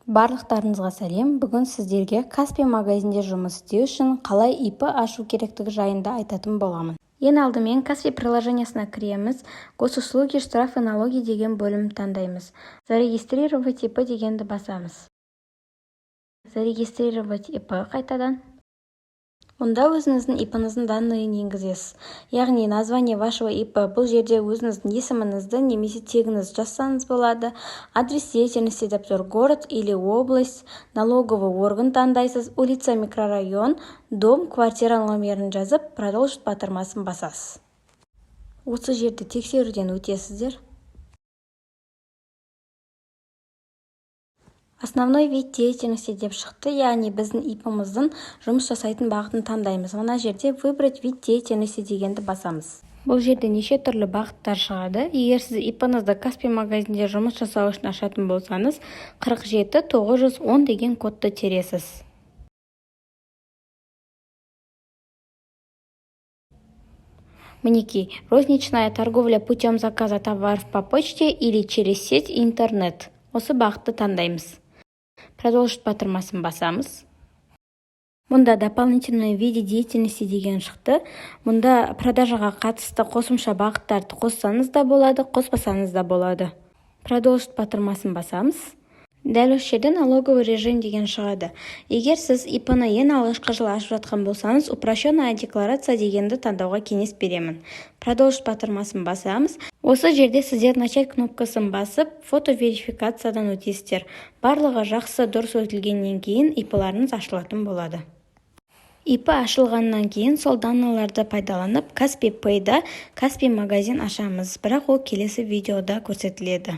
Барлықтарыңызға сәлем. Бүгін сіздерге Каспий магазинде жұмыс істеу үшін қалай ИП ашу керектігі жайында айтатын боламын. Ең алдымен Каспий приложениясына кіреміз. Госуслуги, штраф и налоги деген бөлім таңдаймыз. Зарегистрировать ИП дегенді басамыз. Зарегистрировать ИП қайтадан. Онда өзіңіздің ИП-ныздің данныйын енгізесіз. Яғни название вашего ИП бұл жерде өзіңіздің есіміңізді немесе тегіңіз жазсаңыз болады. Адрес деятельности деп тұр, город или область, налоговый орган таңдайсыз, улица, микрорайон, дом, квартира номерін жазып, продолжить батырмасын басасыз. Осы жерде тексеруден өтесіздер. Основной вид деятельности деп шықты, яғни біздің ИП-мыздың жұмыс жасайтын бағытын таңдаймыз. Мына жерде выбрать вид деятельности дегенді басамыз. Бұл жерде неше түрлі бағыттар шығады. Егер сіз ИП-нызды Каспий магазинде жұмыс жасау үшін ашатын болсаңыз, 47910 деген кодты тересіз. Мінекей, розничная торговля путем заказа товаров по почте или через сеть и интернет. Осы бағытты таңдаймыз. Продолжить батырмасын басамыз. Мұнда дополнительные виды деятельности деген шықты. Мұнда продажаға қатысты қосымша бағыттарды қоссаңыз да болады, қоспасаңыз да болады. Продолжить батырмасын басамыз. Дәл осы жерде налоговый режим деген шығады. Егер сіз ИП-ны ең алғашқы жылы ашып жатқан болсаңыз, упрощенная декларация дегенді таңдауға кеңес беремін. Продолжить батырмасын басамыз. Осы жерде сіздер начать кнопкасын басып, фото верификациядан өтесіздер. Барлығы жақсы дұрыс өтілгеннен кейін ИП-ларыңыз ашылатын болады. ИП ашылғаннан кейін сол данныйларды пайдаланып Каспий Pay'да Каспий магазин ашамыз. Бірақ ол келесі видеода көрсетіледі.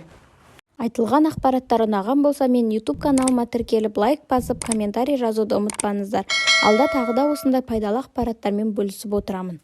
Айтылған ақпараттар ұнаған болса, мен YouTube каналыма тіркеліп, лайк басып, комментарий жазуды ұмытпаңыздар. Алда тағы да осындай пайдалы ақпараттармен бөлісіп отырамын.